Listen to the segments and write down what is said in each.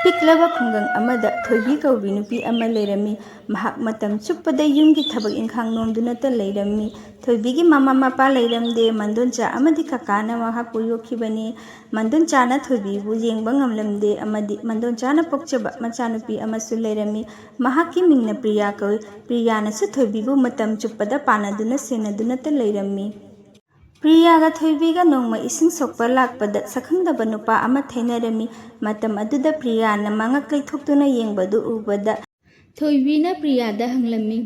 ꯄꯤꯛꯂꯕ ꯈꯨꯡꯒꯪ ꯑꯃꯗ ꯊꯣꯏꯕꯤ ꯀꯧꯕꯤ ꯅꯨꯄꯤ ꯑꯃ ꯂꯩꯔꯝꯃꯤ꯫ ꯃꯍꯥꯛ ꯃꯇꯝ ꯆꯨꯞꯄꯗ ꯌꯨꯝꯒꯤ ꯊꯕꯛ ꯏꯟꯈꯥꯡ ꯅꯣꯝꯗꯨꯅꯇ ꯂꯩꯔꯝꯃꯤ꯫ ꯊꯣꯏꯕꯤꯒꯤ ꯃꯃꯥ ꯃꯄꯥ ꯂꯩꯔꯝꯗꯦ꯫ ꯃꯗꯣꯟꯆꯥ ꯑꯃꯗꯤ ꯀꯀꯥꯅ ꯃꯍꯥꯛꯄꯨ ꯌꯣꯛꯈꯤꯕꯅꯤ꯫ ꯃꯗꯣꯟꯆꯥꯅ ꯊꯣꯏꯕꯤꯕꯨ ꯌꯦꯡꯕ ꯉꯝꯂꯝꯗꯦ ꯑꯃꯗꯤ ꯃꯗꯣꯟꯆꯥꯅ ꯄꯣꯛꯆꯕ ꯃꯆꯥꯅꯨꯄꯤ ꯑꯃꯁꯨ ꯂꯩꯔꯝꯃꯤ꯫ ꯃꯍꯥꯛꯀꯤ ꯃꯤꯡꯅ ꯄ꯭ꯔꯤꯌꯥ ꯀꯧꯏ꯫ ꯄ꯭ꯔꯤꯌꯥꯅꯁꯨ ꯊꯣꯏꯕꯤꯕꯨ ꯃꯇꯝ ꯆꯨꯞꯄꯗ ꯄꯥꯟꯅꯗꯨꯅ ꯁꯦꯟꯅꯗꯨꯅꯇ ꯂꯩꯔꯝꯃꯤ꯫ ꯄ꯭ꯔꯤꯌꯥꯒ ꯊꯣꯏꯕꯤꯒ ꯅꯣꯡꯃ ꯏꯁꯤꯡ ꯁꯣꯛꯄ ꯂꯥꯛꯄꯗ ꯁꯛꯈꯪꯗꯕ ꯅꯨꯄꯥ ꯑꯃ ꯊꯦꯡꯅꯔꯝꯃꯤ꯫ ꯃꯇꯝ ꯑꯗꯨꯗ ꯄ꯭ꯔꯤꯌꯥꯅ ꯃꯉꯛ ꯂꯩꯊꯣꯛꯇꯨꯅ ꯌꯦꯡꯕꯗꯨ ꯎꯕꯗ ꯊꯣꯏꯕꯤꯅ ꯄ꯭ꯔꯤꯌꯥꯗ ꯍꯪꯂꯝꯃꯤ,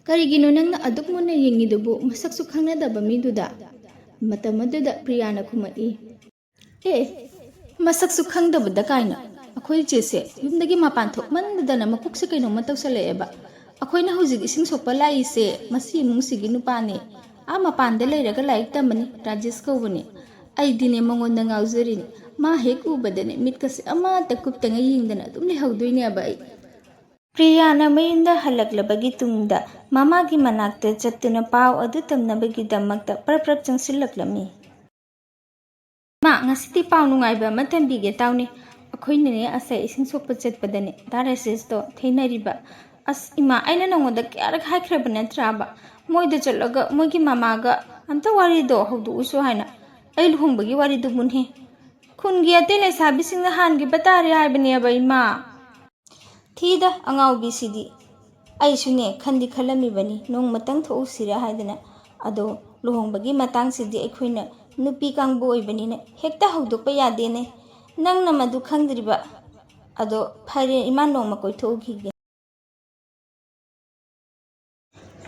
"ꯀꯔꯤꯒꯤꯅꯣ ꯅꯪꯅ ꯑꯗꯨꯛ ꯃꯨꯟꯅ ꯌꯦꯡꯉꯤꯗꯨꯕꯨ ꯃꯁꯛꯁꯨ ꯈꯪꯅꯗꯕ ꯃꯤꯗꯨꯗ?" ꯃꯇꯝ ꯑꯗꯨꯗ ꯄ꯭ꯔꯤꯌꯥꯅ ꯈꯨꯝꯃꯛꯏ, "ꯃꯁꯛꯁꯨ ꯈꯪꯗꯕꯗ ꯀꯥꯏꯅ, ꯑꯩꯈꯣꯏ ꯆꯦꯁꯦ ꯌꯨꯝꯗꯒꯤ ꯃꯄꯥꯟ ꯊꯣꯛꯃꯟꯗꯗꯅ ꯃꯄꯨꯛꯁꯦ ꯀꯩꯅꯣꯝꯃ ꯇꯧꯁꯜꯂꯛꯑꯦꯕ꯫ ꯑꯩꯈꯣꯏꯅ ꯍꯧꯖꯤꯛ ꯏꯁꯤꯡ ꯁꯣꯛꯄ ꯂꯥꯛꯏꯁꯦ ꯃꯁꯤ ꯏꯃꯨꯡꯁꯤꯒꯤ ꯅꯨꯄꯥꯅꯦ꯫ ꯃꯄꯥꯟꯗ ꯂꯩꯔꯒ ꯂꯥꯏꯔꯤꯛ ꯇꯝꯕꯅꯤ, ꯔꯥꯖꯦꯁ ꯀꯧꯕꯅꯤ꯫ ꯑꯩꯗꯤꯅꯦ ꯃꯉꯣꯟꯗ ꯉꯥꯎꯖꯔꯤꯅꯤ꯫ ꯃꯥ ꯍꯦꯛ ꯎꯕꯗꯅꯦ ꯃꯤꯠꯀꯁꯦ ꯑꯃꯠꯇ ꯀꯨꯞꯇꯉꯩ ꯌꯦꯡꯗꯅ ꯑꯗꯨꯝ ꯂꯩꯍꯧꯗꯣꯏꯅꯦꯕ ꯑꯩ." ꯄ꯭ꯔꯤꯌꯥꯅ ꯃꯌꯨꯝꯗ ꯍꯜꯂꯛꯂꯕꯒꯤ ꯇꯨꯡꯗ ꯃꯃꯥꯒꯤ ꯃꯅꯥꯛꯇ ꯆꯠꯇꯨꯅ ꯄꯥꯎ ꯑꯗꯨ ꯇꯝꯅꯕꯒꯤꯗꯃꯛꯇ ꯄ꯭ꯔꯞ ꯆꯪꯁꯤꯜꯂꯛꯂꯝꯃꯤ꯫ "ꯏꯃꯥ, ꯉꯁꯤꯗꯤ ꯄꯥꯎ ꯅꯨꯡꯉꯥꯏꯕ ꯑꯃ ꯇꯝꯕꯤꯒꯦ ꯇꯥꯎꯅꯦ꯫ ꯑꯩꯈꯣꯏꯅꯅꯦ ꯉꯁꯥꯏ ꯏꯁꯤꯡ ꯁꯣꯛꯄ ꯆꯠꯄꯗꯅꯦ ꯗꯥ ꯔꯥꯖꯦꯁꯇꯣ ꯊꯦꯡꯅꯔꯤꯕ꯫ ꯑꯁ ꯏꯃꯥ, ꯑꯩꯅ ꯅꯉꯣꯟꯗ ꯀꯌꯥꯔꯛ ꯍꯥꯏꯈ꯭ꯔꯕ ꯅꯠꯇ꯭ꯔꯥꯕ, ꯃꯣꯏꯗ ꯆꯠꯂꯒ ꯃꯣꯏꯒꯤ ꯃꯃꯥꯒ ꯑꯝꯇ ꯋꯥꯔꯤꯗꯣ ꯍꯧꯗꯣꯛꯎꯁꯨ ꯍꯥꯏꯅ꯫ ꯑꯩ ꯂꯨꯍꯣꯡꯕꯒꯤ ꯋꯥꯔꯤꯗꯨꯕꯨꯅꯦ ꯈꯨꯟꯒꯤ ꯑꯇꯩ ꯂꯩꯁꯥꯕꯤꯁꯤꯡꯅ ꯍꯥꯟꯈꯤꯕ ꯇꯥꯔꯦ ꯍꯥꯏꯕꯅꯦꯕ ꯏꯃꯥ." "ꯊꯤꯗ ꯑꯉꯥꯎꯕꯤꯁꯤꯗꯤ, ꯑꯩꯁꯨꯅꯦ ꯈꯟꯗꯤ ꯈꯜꯂꯝꯃꯤꯕꯅꯤ ꯅꯣꯡꯃꯇꯪ ꯊꯣꯛꯎꯁꯤꯔ ꯍꯥꯏꯗꯅ꯫ ꯑꯗꯣ ꯂꯨꯍꯣꯡꯕꯒꯤ ꯃꯇꯥꯡꯁꯤꯗꯤ ꯑꯩꯈꯣꯏꯅ ꯅꯨꯄꯤ ꯀꯥꯡꯕꯨ ꯑꯣꯏꯕꯅꯤꯅ ꯍꯦꯛꯇ ꯍꯧꯗꯣꯛꯄ ꯌꯥꯗꯦꯅꯦ, ꯅꯪꯅ ꯃꯗꯨ ꯈꯪꯗ꯭ꯔꯤꯕ꯫ ꯑꯗꯣ ꯐꯔꯦ ꯏꯃꯥ, ꯅꯣꯡꯃ ꯀꯣꯏꯊꯣꯛꯎꯈꯤꯒꯦ."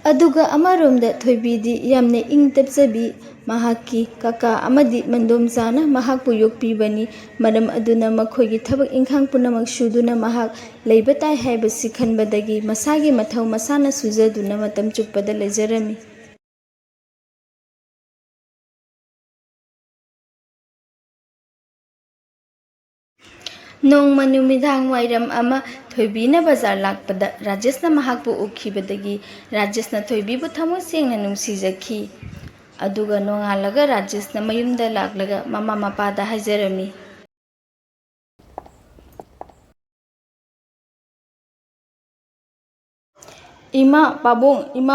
ꯑꯗꯨꯒ ꯑꯃꯔꯣꯝꯗ ꯊꯣꯏꯕꯤꯗꯤ ꯌꯥꯝꯅ ꯏꯪ ꯇꯞꯆꯕꯤ꯫ ꯃꯍꯥꯛꯀꯤ ꯀꯀꯥ ꯑꯃꯗꯤ ꯃꯗꯣꯝꯆꯥꯅ ꯃꯍꯥꯛꯄꯨ ꯌꯣꯛꯄꯤꯕꯅꯤ꯫ ꯃꯔꯝ ꯑꯗꯨꯅ ꯃꯈꯣꯏꯒꯤ ꯊꯕꯛ ꯏꯟꯈꯥꯡ ꯄꯨꯝꯅꯃꯛ ꯁꯨꯗꯨꯅ ꯃꯍꯥꯛ ꯂꯩꯕ ꯇꯥꯏ ꯍꯥꯏꯕꯁꯤ ꯈꯟꯕꯗꯒꯤ ꯃꯁꯥꯒꯤ ꯃꯊꯧ ꯃꯁꯥꯅ ꯁꯨꯖꯗꯨꯅ ꯃꯇꯝ ꯆꯨꯞꯄꯗ ꯂꯩꯖꯔꯝꯃꯤ꯫ ꯅꯣꯡꯃ ꯅꯨꯃꯤꯗꯥꯡ ꯋꯥꯏꯔꯝ ꯑꯃ ꯊꯣꯏꯕꯤꯅ ꯕꯖꯥꯔ ꯂꯥꯛꯄꯗ ꯔꯥꯖꯦꯁꯅ ꯃꯍꯥꯛꯄꯨ ꯎꯈꯤꯕꯗꯒꯤ ꯔꯥꯖꯦꯁꯅ ꯊꯣꯏꯕꯤꯕꯨ ꯊꯃꯣꯏ ꯁꯦꯡꯅ ꯅꯨꯡꯁꯤꯖꯈꯤ꯫ ꯑꯗꯨꯒ ꯅꯣꯡꯉꯥꯜꯂꯒ ꯔꯥꯖꯦꯁꯅ ꯃꯌꯨꯝꯗ ꯂꯥꯛꯂꯒ ꯃꯃꯥ ꯃꯄꯥꯗ ꯍꯥꯏꯖꯔꯝꯃꯤ꯫ "ꯏꯃꯥ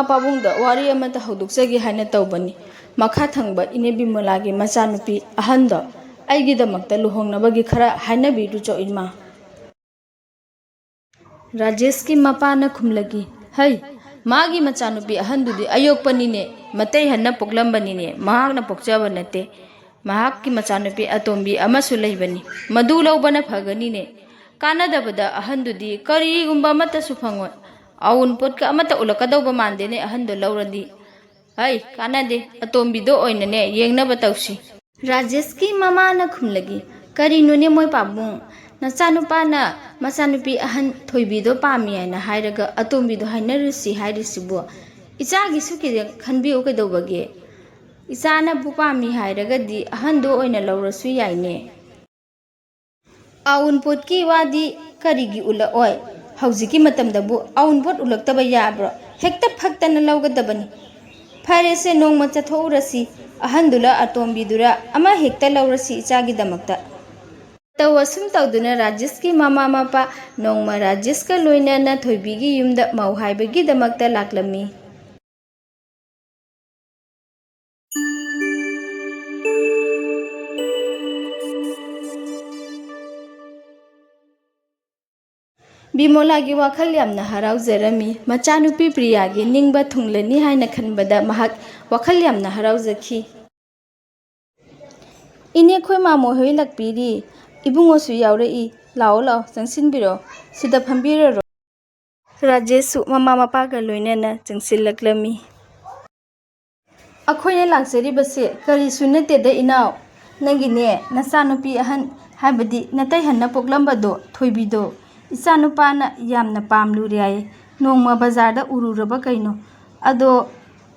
ꯄꯥꯕꯨꯡꯗ ꯋꯥꯔꯤ ꯑꯃꯇ ꯍꯧꯗꯣꯛꯆꯒꯦ ꯍꯥꯏꯅ ꯇꯧꯕꯅꯤ꯫ ꯃꯈꯥ ꯊꯪꯕ ꯏꯅꯦ ꯕꯤꯃꯣꯂꯥꯒꯤ ꯃꯆꯥꯅꯨꯄꯤ ꯑꯍꯟꯗꯣ ꯑꯩꯒꯤꯗꯃꯛꯇ ꯂꯨꯍꯣꯡꯅꯕꯒꯤ ꯈꯔ ꯍꯥꯏꯅꯕꯤꯔꯨꯆꯣ ꯏꯃꯥ." ꯔꯥꯖꯦꯁꯀꯤ ꯃꯄꯥꯅ ꯈꯨꯝꯂꯛꯏ, "ꯍꯩ, ꯃꯥꯒꯤ ꯃꯆꯥꯅꯨꯄꯤ ꯑꯍꯟꯗꯨꯗꯤ ꯑꯌꯣꯛꯄꯅꯤꯅꯦ, ꯃꯇꯩ ꯍꯟꯅ ꯄꯣꯛꯂꯝꯕꯅꯤꯅꯦ, ꯃꯍꯥꯛꯅ ꯄꯣꯛꯆꯕ ꯅꯠꯇꯦ꯫ ꯃꯍꯥꯛꯀꯤ ꯃꯆꯥꯅꯨꯄꯤ ꯑꯇꯣꯝꯕꯤ ꯑꯃꯁꯨ ꯂꯩꯕꯅꯤ, ꯃꯗꯨ ꯂꯧꯕꯅ ꯐꯒꯅꯤꯅꯦ꯫ ꯀꯥꯟꯅꯗꯕꯗ ꯑꯍꯟꯗꯨꯗꯤ ꯀꯔꯤꯒꯨꯝꯕ ꯑꯃꯠꯇꯁꯨ ꯐꯪꯉꯣꯏ꯫ ꯑꯎꯟꯄꯣꯠꯀ ꯑꯃꯠꯇ ꯎꯠꯂꯛꯀꯗꯧꯕ ꯃꯥꯟꯗꯦꯅꯦ ꯑꯍꯟꯗꯣ ꯂꯧꯔꯗꯤ꯫ ꯍꯩ, ꯀꯥꯟꯅꯗꯦ, ꯑꯇꯣꯝꯕꯤꯗꯣ ꯑꯣꯏꯅꯅꯦ ꯌꯦꯡꯅꯕ ꯇꯧꯁꯤ." ꯔꯥꯖꯦꯁꯀꯤ ꯃꯃꯥꯅ ꯈꯨꯝꯂꯛꯏ, "ꯀꯔꯤꯅꯣꯅꯦ ꯃꯣꯏ ꯄꯥꯕꯨꯡ, ꯅꯆꯥꯅꯨꯄꯥꯅ ꯃꯆꯥꯅꯨꯄꯤ ꯑꯍꯟ ꯊꯣꯏꯕꯤꯗꯣ ꯄꯥꯝꯃꯤ ꯍꯥꯏꯅ ꯍꯥꯏꯔꯒ ꯑꯇꯣꯝꯕꯤꯗꯣ ꯍꯥꯏꯅꯔꯨꯁꯤ ꯍꯥꯏꯔꯤꯁꯤꯕꯨ? ꯏꯆꯥꯒꯤꯁꯨ ꯈꯤꯇꯪ ꯈꯟꯕꯤꯌꯨ ꯀꯩꯗꯧꯕꯒꯦ? ꯏꯆꯥꯅꯕꯨ ꯄꯥꯝꯃꯤ ꯍꯥꯏꯔꯒꯗꯤ ꯑꯍꯟꯗꯣ ꯑꯣꯏꯅ ꯂꯧꯔꯁꯨ ꯌꯥꯏꯅꯦ꯫ ꯑꯎꯟꯄꯣꯠꯀꯤ ꯋꯥꯗꯤ ꯀꯔꯤꯒꯤ ꯎꯠꯂꯛꯑꯣꯏ? ꯍꯧꯖꯤꯛꯀꯤ ꯃꯇꯝꯗꯕꯨ ꯑꯎꯟꯄꯣꯠ ꯎꯠꯂꯛꯇꯕ ꯌꯥꯕ꯭ꯔꯣ? ꯍꯦꯛꯇ ꯐꯛꯇꯅ ꯂꯧꯒꯗꯕꯅꯤ꯫ ꯐꯔꯦꯁꯦ, ꯅꯣꯡꯃ ꯆꯠꯊꯣꯛꯎꯔꯁꯤ, ꯑꯍꯟꯗꯨꯔ ꯑꯇꯣꯝꯕꯤꯗꯨꯔ ꯑꯃ ꯍꯦꯛꯇ ꯂꯧꯔꯁꯤ ꯏꯆꯥꯒꯤꯗꯃꯛꯇ." ꯃꯇꯧ ꯑꯁꯨꯝ ꯇꯧꯗꯨꯅ ꯔꯥꯖꯦꯁꯀꯤ ꯃꯃꯥ ꯃꯄꯥ ꯅꯣꯡꯃ ꯔꯥꯖꯦꯁꯀ ꯂꯣꯏꯅꯅ ꯊꯣꯏꯕꯤꯒꯤ ꯌꯨꯝꯗ ꯃꯧ ꯍꯥꯏꯕꯒꯤꯗꯃꯛꯇ ꯂꯥꯛꯂꯝꯃꯤ꯫ ꯕꯤꯃꯣꯂꯥꯒꯤ ꯋꯥꯈꯜ ꯌꯥꯝꯅ ꯍꯔꯥꯎꯖꯔꯝꯃꯤ꯫ ꯃꯆꯥꯅꯨꯄꯤ ꯄ꯭ꯔꯤꯌꯥꯒꯤ ꯅꯤꯡꯕ ꯊꯨꯡꯂꯅꯤ ꯍꯥꯏꯅ ꯈꯟꯕꯗ ꯃꯍꯥꯛ ꯋꯥꯈꯜ ꯌꯥꯝꯅ ꯍꯔꯥꯎꯖꯈꯤ꯫ "ꯏꯅꯦ ꯈꯣꯏ ꯃꯥꯃꯣꯍꯣꯏ ꯂꯥꯛꯄꯤꯔꯤ, ꯏꯕꯨꯡꯉꯣꯁꯨ ꯌꯥꯎꯔꯛꯏ, ꯂꯥꯛꯑꯣ ꯆꯪꯁꯤꯟꯕꯤꯔꯣ, ꯁꯤꯗ ꯐꯝꯕꯤꯔꯔꯣ." ꯔꯥꯖꯦꯁꯁꯨ ꯃꯃꯥ ꯃꯄꯥꯒ ꯂꯣꯏꯅꯅ ꯆꯪꯁꯤꯜꯂꯛꯂꯝꯃꯤ꯫ "ꯑꯩꯈꯣꯏꯅ ꯂꯥꯛꯆꯔꯤꯕꯁꯦ ꯀꯔꯤꯁꯨ ꯅꯠꯇꯦꯗ ꯏꯅꯥꯎ, ꯅꯪꯒꯤꯅꯦ ꯅꯆꯥꯅꯨꯄꯤ ꯑꯍꯟ ꯍꯥꯏꯕꯗꯤ ꯅꯇꯩ ꯍꯟꯅ ꯄꯣꯛꯂꯝꯕꯗꯣ, ꯊꯣꯏꯕꯤꯗꯣ, ꯏꯆꯥꯅꯨꯄꯥꯅ ꯌꯥꯝꯅ ꯄꯥꯝꯂꯨꯔꯦ ꯍꯥꯏ, ꯅꯣꯡꯃ ꯕꯖꯥꯔꯗ ꯎꯔꯨꯔꯕ ꯀꯩꯅꯣ꯫ ꯑꯗꯣ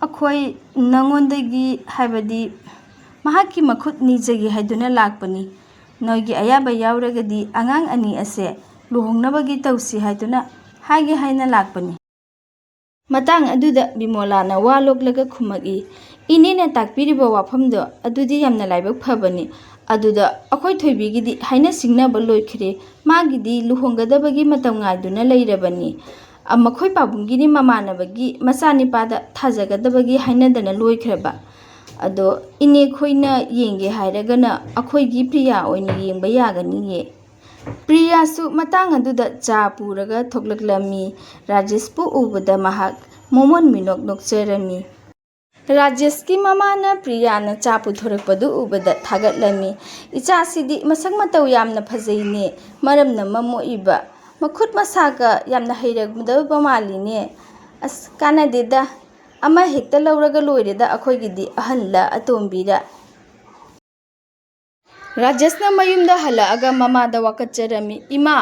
ꯑꯩꯈꯣꯏ ꯅꯉꯣꯟꯗꯒꯤ ꯍꯥꯏꯕꯗꯤ ꯃꯍꯥꯛꯀꯤ ꯃꯈꯨꯠ ꯅꯤꯖꯒꯦ ꯍꯥꯏꯗꯨꯅ ꯂꯥꯛꯄꯅꯤ꯫ ꯅꯣꯏꯒꯤ ꯑꯌꯥꯕ ꯌꯥꯎꯔꯒꯗꯤ ꯑꯉꯥꯡ ꯑꯅꯤ ꯑꯁꯦ ꯂꯨꯍꯣꯡꯅꯕꯒꯤ ꯇꯧꯁꯤ ꯍꯥꯏꯗꯨꯅ ꯍꯥꯏꯒꯦ ꯍꯥꯏꯅ ꯂꯥꯛꯄꯅꯤ." ꯃꯇꯥꯡ ꯑꯗꯨꯗ ꯕꯤꯃꯣꯂꯥꯅ ꯋꯥ ꯂꯣꯠꯂꯒ ꯈꯨꯝꯃꯛꯏ, "ꯏꯅꯦꯅ ꯇꯥꯛꯄꯤꯔꯤꯕ ꯋꯥꯐꯝꯗꯣ ꯑꯗꯨꯗꯤ ꯌꯥꯝꯅ ꯂꯥꯏꯕꯛ ꯐꯕꯅꯤ꯫ ꯑꯗꯨꯗ ꯑꯩꯈꯣꯏ ꯊꯣꯏꯕꯤꯒꯤꯗꯤ ꯍꯥꯏꯅ ꯁꯤꯡꯅꯕ ꯂꯣꯏꯈ꯭ꯔꯦ, ꯃꯥꯒꯤꯗꯤ ꯂꯨꯍꯣꯡꯒꯗꯕꯒꯤ ꯃꯇꯝ ꯉꯥꯏꯗꯨꯅ ꯂꯩꯔꯕꯅꯤ, ꯃꯈꯣꯏ ꯄꯥꯕꯨꯡꯒꯤꯗꯤ ꯃꯃꯥꯟꯅꯕꯒꯤ ꯃꯆꯥꯅꯤꯄꯥꯗ ꯊꯥꯖꯒꯗꯕꯒꯤ ꯍꯥꯏꯅꯗꯅ ꯂꯣꯏꯈ꯭ꯔꯕ꯫ ꯑꯗꯣ ꯏꯅꯦ ꯈꯣꯏꯅ ꯌꯦꯡꯒꯦ ꯍꯥꯏꯔꯒꯅ ꯑꯩꯈꯣꯏꯒꯤ ꯄ꯭ꯔꯤꯌꯥ ꯑꯣꯏꯅ ꯌꯦꯡꯕ ꯌꯥꯒꯅꯤꯌꯦ꯫ ꯄ꯭ꯔꯤꯌꯥꯁꯨ ꯃꯇꯥꯡ ꯑꯗꯨꯗ ꯆꯥ ꯄꯨꯔꯒ ꯊꯣꯛꯂꯛꯂꯝꯃꯤ꯫ ꯔꯥꯖꯦꯁꯄꯨ ꯎꯕꯗ ꯃꯍꯥꯛ ꯃꯣꯃꯣꯟ ꯃꯤꯅꯣꯛ ꯅꯣꯛꯆꯔꯝꯃꯤ꯫ ꯔꯥꯖꯦꯁꯀꯤ ꯃꯃꯥꯅ ꯄ꯭ꯔꯤꯌꯥꯅ ꯆꯥ puthorꯛꯄꯗꯨ ꯎꯕꯗ ꯊꯥꯒꯠꯂꯝꯃꯤ꯫ ꯏꯆꯥꯁꯤꯗꯤ ꯃꯁꯛ ꯃꯇꯧ ꯌꯥꯝꯅ ꯐꯖꯩꯅꯦ, ꯃꯔꯝꯅ ꯃꯃꯣꯏꯕ, ꯃꯈꯨꯠ ꯃꯁꯥꯒ ꯌꯥꯝꯅ ꯍꯩꯔꯝꯒꯗꯕ ꯃꯥꯜꯂꯤꯅꯦ꯫ ꯑꯁ ꯀꯥꯟꯅꯗꯦꯗ, ꯑꯃ ꯍꯦꯛꯇ ꯂꯧꯔꯒ ꯂꯣꯏꯔꯦꯗ ꯑꯩꯈꯣꯏꯒꯤꯗꯤ ꯑꯍꯟꯂ ꯑꯇꯣꯝꯕꯤꯔ꯫ ꯔꯥꯖꯦꯁꯅ ꯃꯌꯨꯝꯗ ꯍꯜꯂꯛꯑꯒ ꯃꯃꯥꯗ ꯋꯥꯀꯠꯆꯔꯝꯃꯤ꯫ ꯏꯃꯥ,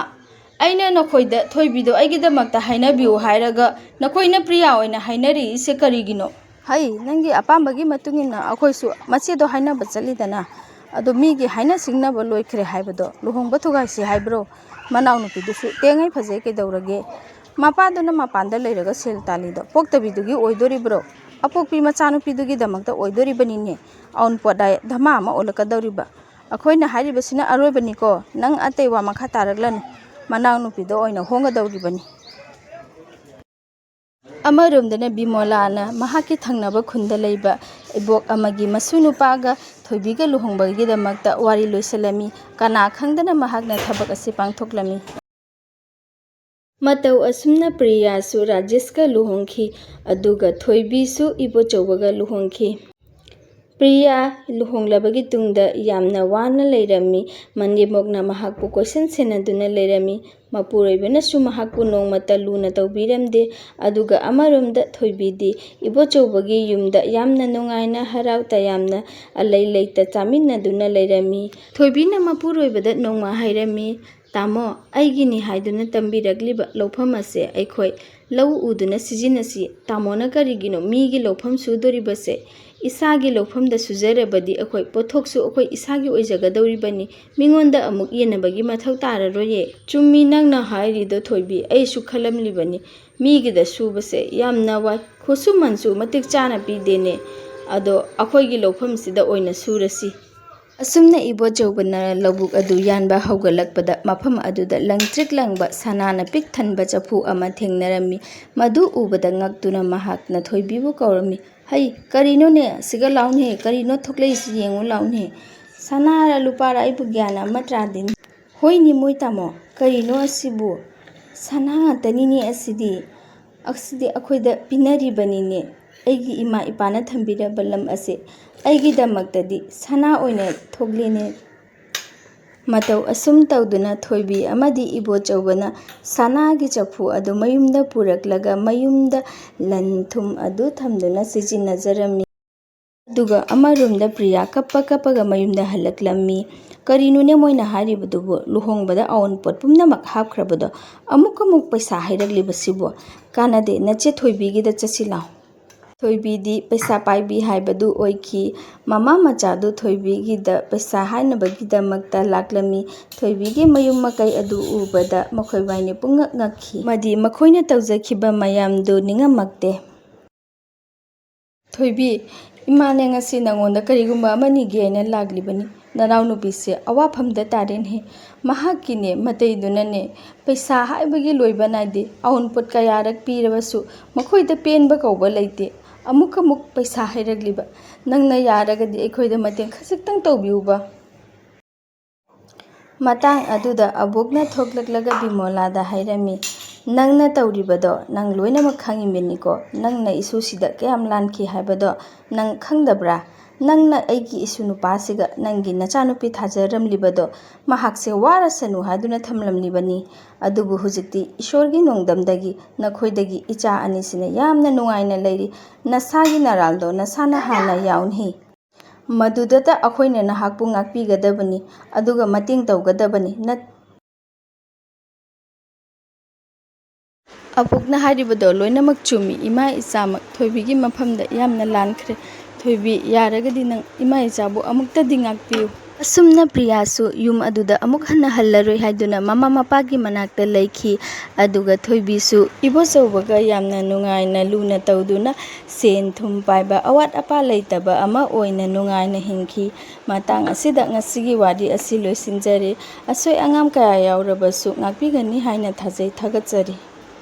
ꯑꯩꯅ ꯅꯈꯣꯏꯗ ꯊꯣꯏꯕꯤꯗꯣ ꯑꯩꯒꯤꯗꯃꯛꯇ ꯍꯥꯏꯅꯕꯤꯌꯨ ꯍꯥꯏꯔꯒ ꯅꯈꯣꯏꯅ ꯄ꯭ꯔꯤꯌꯥ ꯑꯣꯏꯅ ꯍꯥꯏꯅꯔꯤꯁꯦ ꯀꯔꯤꯒꯤꯅꯣ? ꯍꯩ, ꯅꯪꯒꯤ ꯑꯄꯥꯝꯕꯒꯤ ꯃꯇꯨꯡ ꯏꯟꯅ ꯑꯩꯈꯣꯏꯁꯨ ꯃꯆꯦꯗꯣ ꯍꯥꯏꯅꯕ ꯆꯠꯂꯤꯗꯅ꯫ ꯑꯗꯣ ꯃꯤꯒꯤ ꯍꯥꯏꯅ ꯁꯤꯡꯅꯕ ꯂꯣꯏꯈ꯭ꯔꯦ ꯍꯥꯏꯕꯗꯣ ꯂꯨꯍꯣꯡꯕ ꯊꯨꯒꯥꯏꯁꯤ ꯍꯥꯏꯕ꯭ꯔꯣ? ꯃꯅꯥꯎꯅꯨꯄꯤꯗꯨꯁꯨ ꯇꯦꯡꯉꯩ ꯐꯖꯩ ꯀꯩꯗꯧꯔꯒꯦ? ꯃꯄꯥꯗꯨꯅ ꯃꯄꯥꯟꯗ ꯂꯩꯔꯒ ꯁꯦꯜ ꯇꯥꯜꯂꯤꯗꯣ ꯄꯣꯛꯇꯕꯤꯗꯨꯒꯤ ꯑꯣꯏꯗꯣꯔꯤꯕ꯭ꯔꯣ? ꯑꯄꯣꯛꯄꯤ ꯃꯆꯥꯅꯨꯄꯤꯗꯨꯒꯤꯗꯃꯛꯇ ꯑꯣꯏꯗꯣꯔꯤꯕꯅꯤꯅꯦ꯫ ꯑꯎꯟꯄꯣꯠ ꯍꯥꯏ ꯙꯃꯥ ꯑꯃ ꯑꯣꯜꯂꯛꯀꯗꯧꯔꯤꯕ꯫ ꯑꯩꯈꯣꯏꯅ ꯍꯥꯏꯔꯤꯕꯁꯤꯅ ꯑꯔꯣꯏꯕꯅꯤꯀꯣ, ꯅꯪ ꯑꯇꯩ ꯋꯥ ꯃꯈꯥ ꯇꯥꯔꯛꯂꯅꯨ꯫ ꯃꯅꯥꯎꯅꯨꯄꯤꯗ ꯑꯣꯏꯅ ꯍꯣꯡꯒꯗꯧꯔꯤꯕꯅꯤ꯫ ꯑꯃꯔꯣꯝꯗꯅ ꯕꯤꯃꯣꯂꯥꯅ ꯃꯍꯥꯛꯀꯤ ꯊꯪꯅꯕ ꯈꯨꯟꯗ ꯂꯩꯕ ꯏꯕꯣꯛ ꯑꯃꯒꯤ ꯃꯁꯨꯅꯨꯄꯥꯒ ꯊꯣꯏꯕꯤꯒ ꯂꯨꯍꯣꯡꯕꯒꯤꯗꯃꯛꯇ ꯋꯥꯔꯤ ꯂꯣꯏꯁꯤꯜꯂꯝꯃꯤ꯫ ꯀꯅꯥ ꯈꯪꯗꯅ ꯃꯍꯥꯛꯅ ꯊꯕꯛ ꯑꯁꯤ ꯄꯥꯡꯊꯣꯛꯂꯝꯃꯤ꯫ ꯃꯇꯧ ꯑꯁꯨꯝꯅ ꯄ꯭ꯔꯤꯌꯥꯁꯨ ꯔꯥꯖꯦꯁꯀ ꯂꯨꯍꯣꯡꯈꯤ, ꯑꯗꯨꯒ ꯊꯣꯏꯕꯤꯁꯨ ꯏꯕꯣꯆꯧꯕꯒ ꯂꯨꯍꯣꯡꯈꯤ꯫ ꯄ꯭ꯔꯤꯌꯥ ꯂꯨꯍꯣꯡꯂꯕꯒꯤ ꯇꯨꯡꯗ ꯌꯥꯝꯅ ꯋꯥꯅ ꯂꯩꯔꯝꯃꯤ꯫ ꯃꯅꯦꯝꯕꯣꯛꯅ ꯃꯍꯥꯛꯄꯨ ꯀꯣꯏꯁꯦꯟ ꯁꯦꯟꯅꯗꯨꯅ ꯂꯩꯔꯝꯃꯤ꯫ ꯃꯄꯨꯔꯣꯏꯕꯅꯁꯨ ꯃꯍꯥꯛꯄꯨ ꯅꯣꯡꯃꯇ ꯂꯨꯅ ꯇꯧꯕꯤꯔꯝꯗꯦ꯫ ꯑꯗꯨꯒ ꯑꯃꯔꯣꯝꯗ ꯊꯣꯏꯕꯤꯗꯤ ꯏꯕꯣꯆꯧꯕꯒꯤ ꯌꯨꯝꯗ ꯌꯥꯝꯅ ꯅꯨꯡꯉꯥꯏꯅ ꯍꯔꯥꯎ ꯇꯌꯥꯝꯅ ꯑꯂꯩ ꯂꯩꯇ ꯆꯥꯃꯤꯟꯅꯗꯨꯅ ꯂꯩꯔꯝꯃꯤ꯫ ꯊꯣꯏꯕꯤꯅ ꯃꯄꯨꯔꯣꯏꯕꯗ ꯅꯣꯡꯃ ꯍꯥꯏꯔꯝꯃꯤ, ꯇꯥꯃꯣ, ꯑꯩꯒꯤꯅꯤ ꯍꯥꯏꯗꯨꯅ ꯇꯝꯕꯤꯔꯛꯂꯤꯕ ꯂꯧꯐꯝ ꯑꯁꯦ ꯑꯩꯈꯣꯏ ꯂꯧ ꯎꯗꯨꯅ ꯁꯤꯖꯤꯟꯅꯁꯤ꯫ ꯇꯥꯃꯣꯅ ꯀꯔꯤꯒꯤꯅꯣ ꯃꯤꯒꯤ ꯂꯧꯐꯝ ꯁꯨꯗꯣꯔꯤꯕꯁꯦ? ꯏꯁꯥꯒꯤ ꯂꯧꯐꯝꯗ ꯁꯨꯖꯔꯕꯗꯤ ꯑꯩꯈꯣꯏ ꯄꯣꯠꯊꯣꯛꯁꯨ ꯑꯩꯈꯣꯏ ꯏꯁꯥꯒꯤ ꯑꯣꯏꯖꯒꯗꯧꯔꯤꯕꯅꯤ, ꯃꯤꯉꯣꯟꯗ ꯑꯃꯨꯛ ꯌꯦꯟꯅꯕꯒꯤ ꯃꯊꯧ ꯇꯥꯔꯔꯣꯏꯌꯦ꯫ ꯆꯨꯝꯃꯤ ꯅꯪꯅ ꯍꯥꯏꯔꯤꯗꯣ ꯊꯣꯏꯕꯤ, ꯑꯩꯁꯨ ꯈꯜꯂꯝꯂꯤꯕꯅꯤ꯫ ꯃꯤꯒꯤꯗ ꯁꯨꯕꯁꯦ ꯌꯥꯝꯅ ꯋꯥꯏ, ꯈꯨꯠꯁꯨꯃꯟꯁꯨ ꯃꯇꯤꯛ ꯆꯥꯅ ꯄꯤꯗꯦꯅꯦ꯫ ꯑꯗꯣ ꯑꯩꯈꯣꯏꯒꯤ ꯂꯧꯐꯝꯁꯤꯗ ꯑꯣꯏꯅ ꯁꯨꯔꯁꯤ꯫ ꯑꯁꯨꯝꯅ ꯏꯕꯣꯆꯧꯕꯅ ꯂꯧꯕꯨꯛ ꯑꯗꯨ ꯌꯥꯟꯕ ꯍꯧꯒꯠꯂꯛꯄꯗ ꯃꯐꯝ ꯑꯗꯨꯗ ꯂꯪꯇ꯭ꯔꯤꯛ ꯂꯪꯕ ꯁꯅꯥꯅ ꯄꯤꯛ ꯊꯟꯕ ꯆꯐꯨ ꯑꯃ ꯊꯦꯡꯅꯔꯝꯃꯤ꯫ ꯃꯗꯨ ꯎꯕꯗ ꯉꯛꯇꯨꯅ ꯃꯍꯥꯛꯅ ꯊꯣꯏꯕꯤꯕꯨ ꯀꯧꯔꯝꯃꯤ꯫ ꯍꯩ, ꯀꯔꯤꯅꯣꯅꯦ, ꯁꯤꯒ ꯂꯥꯎꯅꯦ, ꯀꯔꯤꯅꯣ ꯊꯣꯛꯂꯛꯏꯁꯤ ꯌꯦꯡꯉꯨ ꯂꯥꯎꯅꯦ꯫ ꯁꯅꯥꯔ ꯂꯨꯄꯥꯔ ꯑꯩꯕꯨ ꯒ꯭ꯌꯥꯟ ꯑꯃ ꯇꯥꯗꯦꯅꯦ꯫ ꯍꯣꯏꯅꯦ ꯃꯣꯏ ꯇꯥꯃꯣ, ꯀꯔꯤꯅꯣ ꯑꯁꯤꯕꯨ? ꯁꯅꯥ ꯉꯥꯛꯇꯅꯤꯅꯦ ꯑꯁꯤꯗꯤ ꯑꯩꯈꯣꯏꯗ ꯄꯤꯅꯔꯤꯕꯅꯤꯅꯦ꯫ ꯑꯩꯒꯤ ꯏꯃꯥ ꯏꯄꯥꯅ ꯊꯝꯕꯤꯔꯕ ꯂꯝ ꯑꯁꯦ ꯑꯩꯒꯤꯗꯃꯛꯇꯗꯤ ꯁꯅꯥ ꯑꯣꯏꯅ ꯊꯣꯛꯂꯦꯅꯦ꯫ ꯃꯇꯧ ꯑꯁꯨꯝ ꯇꯧꯗꯨꯅ ꯊꯣꯏꯕꯤ ꯑꯃꯗꯤ ꯏꯕꯣꯆꯧꯕꯅ ꯁꯅꯥꯒꯤ ꯆꯐꯨ ꯑꯗꯨ ꯃꯌꯨꯝꯗ ꯄꯨꯔꯛꯂꯒ ꯃꯌꯨꯝꯗ ꯂꯟ ꯊꯨꯝ ꯑꯗꯨ ꯊꯝꯗꯨꯅ ꯁꯤꯖꯤꯟꯅꯖꯔꯝꯃꯤ꯫ ꯑꯗꯨꯒ ꯑꯃꯔꯣꯝꯗ ꯄ꯭ꯔꯤꯌꯥ ꯀꯞꯄ ꯀꯞꯄꯒ ꯃꯌꯨꯝꯗ ꯍꯜꯂꯛꯂꯝꯃꯤ꯫ ꯀꯔꯤꯅꯣꯅꯦ ꯃꯣꯏꯅ ꯍꯥꯏꯔꯤꯕꯗꯨꯕꯨ? ꯂꯨꯍꯣꯡꯕꯗ ꯑꯎꯟꯄꯣꯠ ꯄꯨꯝꯅꯃꯛ ꯍꯥꯞꯈ꯭ꯔꯕꯗꯣ ꯑꯃꯨꯛ ꯄꯩꯁꯥ ꯍꯩꯔꯛꯂꯤꯕꯁꯤꯕꯨ? ꯀꯥꯟꯅꯗꯦ, ꯅꯆꯦ ꯊꯣꯏꯕꯤꯒꯤꯗ ꯆꯠꯁꯤ ꯂꯥꯎ꯫ ꯊꯣꯏꯕꯤꯗꯤ ꯄꯩꯁా ꯄꯥꯏꯕꯤ ꯍꯥꯏꯕꯗꯨ ꯑꯣꯏꯈꯤ꯫ ꯃꯃꯥ ꯃꯆꯥꯗꯨ ꯊꯣꯏꯕꯤꯒꯤꯗ ꯄꯩꯁా ꯍꯥꯏꯅꯕꯒꯤꯗꯃꯛꯇ ꯂꯥꯛꯂꯝꯃꯤ꯫ ꯊꯣꯏꯕꯤꯒꯤ ꯃꯌꯨꯝ ꯃꯀꯩ ꯑꯗꯨ ꯎꯕꯗ ꯃꯈꯣꯏꯕꯥꯏꯅꯤ ꯄꯨꯡꯉꯛ ꯉꯛꯈꯤ꯫ ꯃꯗꯤ ꯃꯈꯣꯏꯅ ꯇꯧꯖꯈꯤꯕ ꯃꯌꯥꯝꯗꯨ ꯅꯤꯡꯉꯝꯃꯛꯇꯦ꯫ ꯊꯣꯏꯕꯤ, ꯏꯃꯥꯅꯦ ꯉꯁꯤ ꯅꯉꯣꯟꯗ ꯀꯔꯤꯒꯨꯝꯕ ꯑꯃ ꯅꯤꯒꯦ ꯍꯥꯏꯅ ꯂꯥꯛꯂꯤꯕꯅꯤ꯫ ꯅꯅꯥꯎꯅꯨꯄꯤꯁꯦ ꯑꯋꯥꯐꯝꯗ ꯇꯥꯔꯦꯅꯦꯍꯦ꯫ ꯃꯍꯥꯛꯀꯤꯅꯦ ꯃꯇꯩꯗꯨꯅꯅꯦ ꯄꯩꯁꯥ ꯍꯥꯏꯕꯒꯤ ꯂꯣꯏꯕ ꯅꯥꯏꯗꯦ꯫ ꯑꯎꯟꯄꯣꯠ ꯀꯌꯥꯔꯛ ꯄꯤꯔꯕꯁꯨ ꯃꯈꯣꯏꯗ ꯄꯦꯟꯕ ꯀꯧꯕ ꯂꯩꯇꯦ꯫ ꯑꯃꯨꯛ ꯄꯩꯁꯥ ꯍꯩꯔꯛꯂꯤꯕ꯫ ꯅꯪꯅ ꯌꯥꯔꯒꯗꯤ ꯑꯩꯈꯣꯏꯗ ꯃꯇꯦꯡ ꯈꯖꯤꯛꯇꯪ ꯇꯧꯕꯤꯌꯨꯕ꯫ ꯃꯇꯥꯡ ꯑꯗꯨꯗ ꯑꯕꯣꯛꯅ ꯊꯣꯛꯂꯛꯂꯒ ꯕꯤꯃꯣꯂꯥꯗ ꯍꯥꯏꯔꯝꯃꯤ, ꯅꯪꯅ ꯇꯧꯔꯤꯕꯗꯣ ꯅꯪ ꯂꯣꯏꯅꯃꯛ ꯈꯪꯉꯤꯕꯅꯤꯀꯣ꯫ ꯅꯪꯅ ꯏꯁꯨꯁꯤꯗ ꯀꯌꯥꯝ ꯂꯥꯟꯈꯤ ꯍꯥꯏꯕꯗꯣ ꯅꯪ ꯈꯪꯗꯕ꯭ꯔꯥ? ꯅꯪꯅ ꯑꯩꯒꯤ ꯏꯁꯨ ꯅꯨꯄꯥꯁꯤꯒ ꯅꯪꯒꯤ ꯅꯆꯥꯅꯨꯄꯤ ꯊꯥꯖꯔꯝꯂꯤꯕꯗꯣ ꯃꯍꯥꯛꯁꯦ ꯋꯥꯔꯁꯅꯨ ꯍꯥꯏꯗꯨꯅ ꯊꯝꯂꯝꯂꯤꯕꯅꯤ꯫ ꯑꯗꯨꯕꯨ ꯍꯧꯖꯤꯛꯇꯤ ꯏꯁꯣꯔꯒꯤ ꯅꯣꯡꯗꯝꯗꯒꯤ ꯅꯈꯣꯏꯗꯒꯤ ꯏꯆꯥ ꯑꯅꯤꯁꯤꯅ ꯌꯥꯝꯅ ꯅꯨꯡꯉꯥꯏꯅ ꯂꯩꯔꯤ꯫ ꯅꯁꯥꯒꯤ ꯅꯔꯥꯜꯗꯣ ꯅꯁꯥꯅ ꯍꯥꯟꯅ ꯌꯥꯎꯅꯤ꯫ ꯃꯗꯨꯗꯇ ꯑꯩꯈꯣꯏꯅ ꯅꯍꯥꯛꯄꯨ ꯉꯥꯛꯄꯤꯒꯗꯕꯅꯤ, ꯑꯗꯨꯒ ꯃꯇꯦꯡ ꯇꯧꯒꯗꯕꯅꯤ꯫ ꯑꯕꯣꯛꯅ ꯍꯥꯏꯔꯤꯕꯗꯣ ꯂꯣꯏꯅꯃꯛ ꯆꯨꯝꯃꯤ꯫ ꯏꯃꯥ ꯏꯆꯥꯃꯛ ꯊꯣꯏꯕꯤꯒꯤ ꯃꯐꯝꯗ ꯌꯥꯝꯅ ꯂꯥꯟꯈ꯭ꯔꯦ꯫ ꯊꯣꯏꯕꯤ, ꯌꯥꯔꯒꯗꯤ ꯅꯪ ꯏꯃꯥ ꯏꯆꯥꯕꯨ ꯑꯃꯨꯛꯇꯗꯤ ꯉꯥꯛꯄꯤꯌꯨ꯫ ꯑꯁꯨꯝꯅ ꯄ꯭ꯔꯤꯌꯥꯁꯨ ꯌꯨꯝ ꯑꯗꯨꯗ ꯑꯃꯨꯛ ꯍꯟꯅ ꯍꯜꯂꯔꯣꯏ ꯍꯥꯏꯗꯨꯅ ꯃꯃꯥ ꯃꯄꯥꯒꯤ ꯃꯅꯥꯛꯇ ꯂꯩꯈꯤ꯫ ꯑꯗꯨꯒ ꯊꯣꯏꯕꯤꯁꯨ ꯏꯕꯣꯆꯧꯕꯒ ꯌꯥꯝꯅ ꯅꯨꯡꯉꯥꯏꯅ ꯂꯨꯅ ꯇꯧꯗꯨꯅ ꯁꯦꯟ ꯊꯨꯝ ꯄꯥꯏꯕ ꯑꯋꯥꯠ ꯑꯄꯥ ꯂꯩꯇꯕ ꯑꯃ ꯑꯣꯏꯅ ꯅꯨꯡꯉꯥꯏꯅ ꯍꯤꯡꯈꯤ꯫ ꯃꯇꯥꯡ ꯑꯁꯤꯗ ꯉꯁꯤꯒꯤ ꯋꯥꯔꯤ ꯑꯁꯤ ꯂꯣꯏꯁꯤꯟꯖꯔꯦ꯫ ꯑꯁꯣꯏ ꯑꯉꯥꯝ ꯀꯌꯥ ꯌꯥꯎꯔꯕꯁꯨ ꯉꯥꯛꯄꯤꯒꯅꯤ ꯍꯥꯏꯅ ꯊꯥꯖꯩ꯫ ꯊꯥꯒꯠꯆꯔꯤ꯫